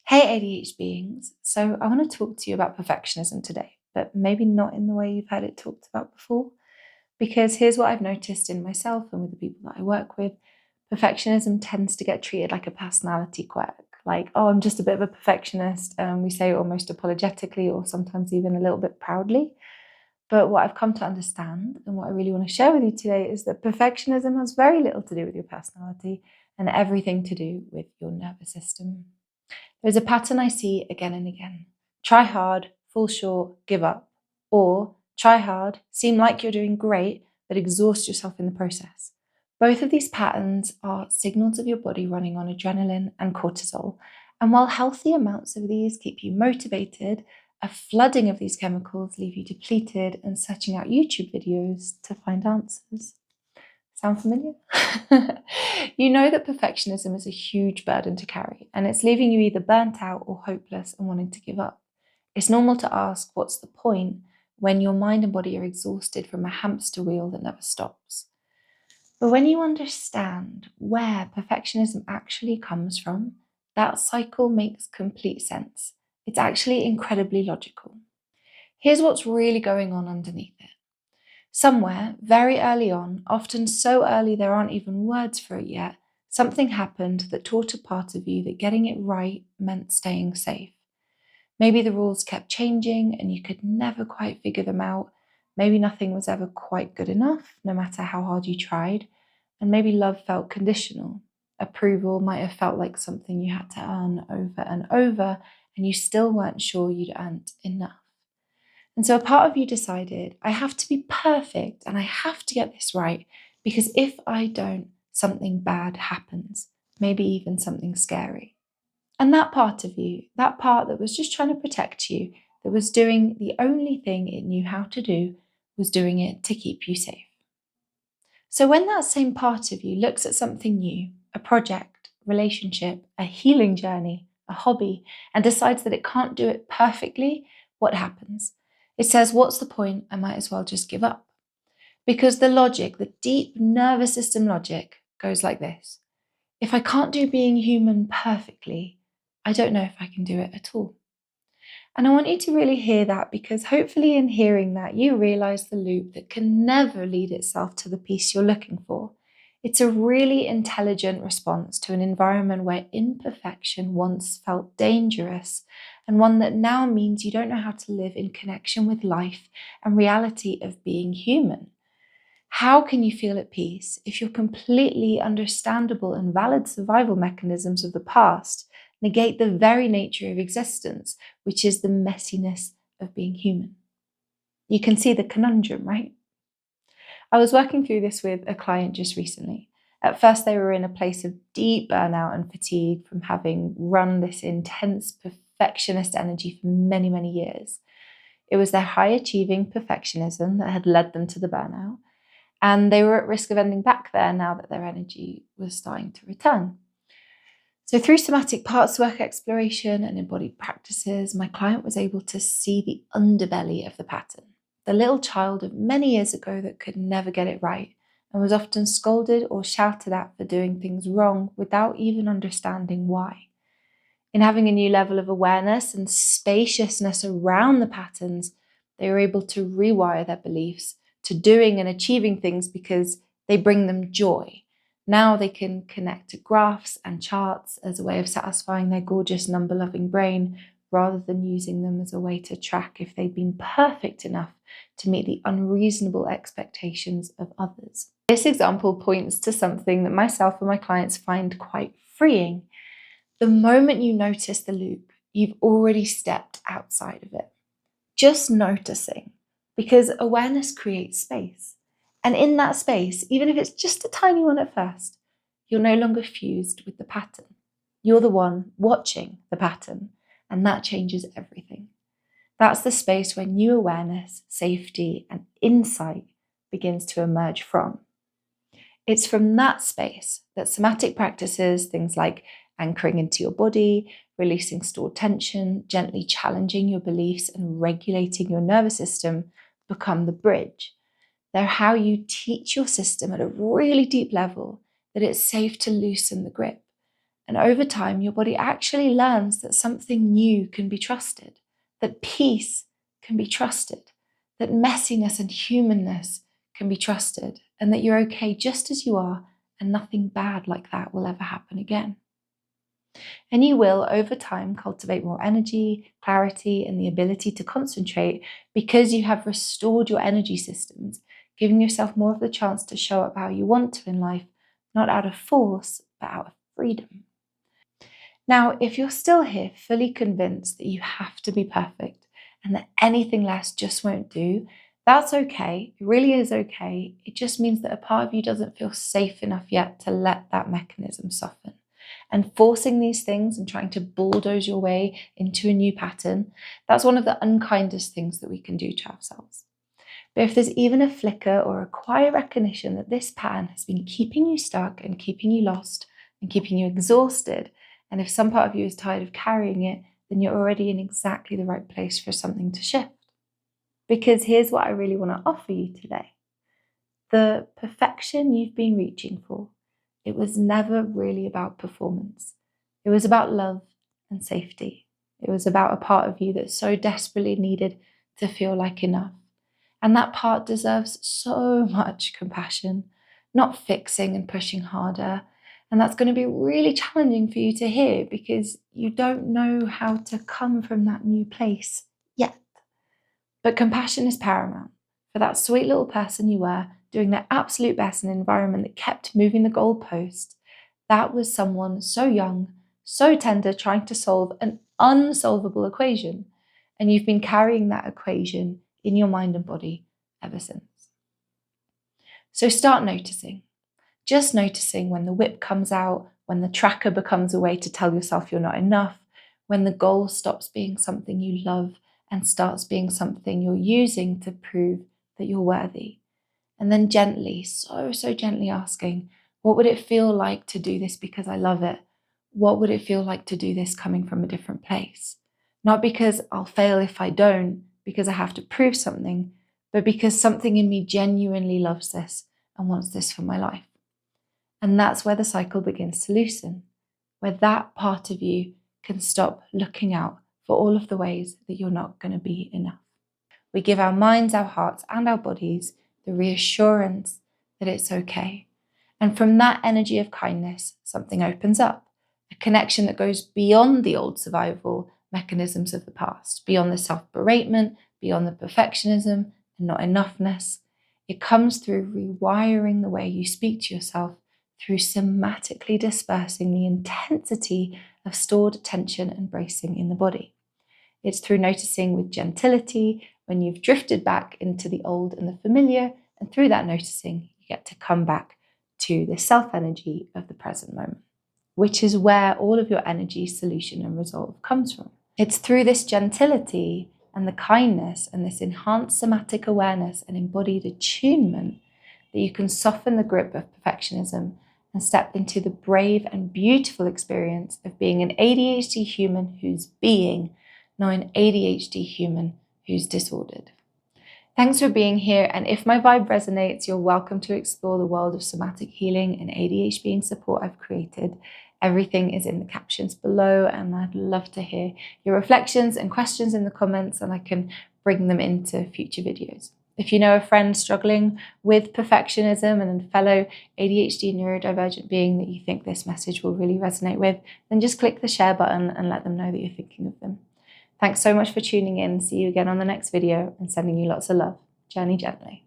Hey ADHbeings, so I want to talk to you about perfectionism today, but maybe not in the way you've heard it talked about before, because here's what I've noticed in myself and with the people that I work with. Perfectionism tends to get treated like a personality quirk, like, oh, I'm just a bit of a perfectionist, and we say it almost apologetically or sometimes even a little bit proudly. But what I've come to understand and what I really want to share with you today is that perfectionism has very little to do with your personality and everything to do with your nervous system. There's a pattern I see again and again. Try hard, fall short, give up. Or try hard, seem like you're doing great, but exhaust yourself in the process. Both of these patterns are signals of your body running on adrenaline and cortisol. And while healthy amounts of these keep you motivated, a flooding of these chemicals leave you depleted and searching out YouTube videos to find answers. Sound familiar? You know that perfectionism is a huge burden to carry, and it's leaving you either burnt out or hopeless and wanting to give up. It's normal to ask, what's the point, when your mind and body are exhausted from a hamster wheel that never stops. But when you understand where perfectionism actually comes from, that cycle makes complete sense. It's actually incredibly logical. Here's what's really going on underneath it. Somewhere, very early on, often so early there aren't even words for it yet, something happened that taught a part of you that getting it right meant staying safe. Maybe the rules kept changing and you could never quite figure them out. Maybe nothing was ever quite good enough, no matter how hard you tried. And maybe love felt conditional. Approval might have felt like something you had to earn over and over, and you still weren't sure you'd earned enough. And so a part of you decided, I have to be perfect and I have to get this right, because if I don't, something bad happens, maybe even something scary. And that part of you, that part that was just trying to protect you, that was doing the only thing it knew how to do, was doing it to keep you safe. So when that same part of you looks at something new, a project, relationship, a healing journey, a hobby, and decides that it can't do it perfectly, what happens? It says, what's the point? I might as well just give up. Because the logic, the deep nervous system logic, goes like this. If I can't do being human perfectly, I don't know if I can do it at all. And I want you to really hear that, because hopefully in hearing that, you realize the loop that can never lead itself to the peace you're looking for. It's a really intelligent response to an environment where imperfection once felt dangerous, and one that now means you don't know how to live in connection with life and reality of being human. How can you feel at peace if your completely understandable and valid survival mechanisms of the past negate the very nature of existence, which is the messiness of being human? You can see the conundrum, right? I was working through this with a client just recently. At first, they were in a place of deep burnout and fatigue from having run this intense perfectionist energy for many, many years. It was their high-achieving perfectionism that had led them to the burnout, and they were at risk of ending back there now that their energy was starting to return. So through somatic parts work exploration and embodied practices, my client was able to see the underbelly of the pattern, the little child of many years ago that could never get it right and was often scolded or shouted at for doing things wrong without even understanding why. In having a new level of awareness and spaciousness around the patterns, they were able to rewire their beliefs to doing and achieving things because they bring them joy. Now they can connect to graphs and charts as a way of satisfying their gorgeous number-loving brain, rather than using them as a way to track if they've been perfect enough to meet the unreasonable expectations of others. This example points to something that myself and my clients find quite freeing. The moment you notice the loop, you've already stepped outside of it. Just noticing, because awareness creates space. And in that space, even if it's just a tiny one at first, you're no longer fused with the pattern. You're the one watching the pattern, and that changes everything. That's the space where new awareness, safety, and insight begins to emerge from. It's from that space that somatic practices, things like anchoring into your body, releasing stored tension, gently challenging your beliefs, and regulating your nervous system, become the bridge. They're how you teach your system at a really deep level that it's safe to loosen the grip. And over time, your body actually learns that something new can be trusted, that peace can be trusted, that messiness and humanness can be trusted, and that you're okay just as you are, and nothing bad like that will ever happen again. And you will, over time, cultivate more energy, clarity, and the ability to concentrate because you have restored your energy systems, giving yourself more of the chance to show up how you want to in life, not out of force, but out of freedom. Now, if you're still here fully convinced that you have to be perfect and that anything less just won't do, that's okay. It really is okay. It just means that a part of you doesn't feel safe enough yet to let that mechanism soften. And forcing these things and trying to bulldoze your way into a new pattern, that's one of the unkindest things that we can do to ourselves. But if there's even a flicker or a quiet recognition that this pattern has been keeping you stuck and keeping you lost and keeping you exhausted, and if some part of you is tired of carrying it, then you're already in exactly the right place for something to shift. Because here's what I really want to offer you today. The perfection you've been reaching for, it was never really about performance. It was about love and safety. It was about a part of you that so desperately needed to feel like enough. And that part deserves so much compassion, not fixing and pushing harder. And that's going to be really challenging for you to hear because you don't know how to come from that new place yet. But compassion is paramount for that sweet little person you were, doing their absolute best in an environment that kept moving the goalpost. That was someone so young, so tender, trying to solve an unsolvable equation. And you've been carrying that equation in your mind and body ever since. So start noticing. Just noticing when the whip comes out, when the tracker becomes a way to tell yourself you're not enough, when the goal stops being something you love and starts being something you're using to prove that you're worthy. And then gently, so gently asking, what would it feel like to do this because I love it? What would it feel like to do this coming from a different place? Not because I'll fail if I don't, because I have to prove something, but because something in me genuinely loves this and wants this for my life. And that's where the cycle begins to loosen, where that part of you can stop looking out for all of the ways that you're not going to be enough. We give our minds, our hearts, and our bodies the reassurance that it's okay. And from that energy of kindness, something opens up, a connection that goes beyond the old survival mechanisms of the past, beyond the self-beratement, beyond the perfectionism and not enoughness. It comes through rewiring the way you speak to yourself, through somatically dispersing the intensity of stored tension and bracing in the body. It's through noticing with gentility when you've drifted back into the old and the familiar, and through that noticing, you get to come back to the self-energy of the present moment, which is where all of your energy, solution, and resolve comes from. It's through this gentility and the kindness and this enhanced somatic awareness and embodied attunement that you can soften the grip of perfectionism and step into the brave and beautiful experience of being an ADHD human who's being, not an ADHD human who's disordered. Thanks for being here, and if my vibe resonates, you're welcome to explore the world of somatic healing and ADHbeing support I've created. Everything is in the captions below, and I'd love to hear your reflections and questions in the comments, and I can bring them into future videos. If you know a friend struggling with perfectionism and a fellow ADHD neurodivergent being that you think this message will really resonate with, then just click the share button and let them know that you're thinking of them. Thanks so much for tuning in. See you again on the next video and sending you lots of love. Journey gently.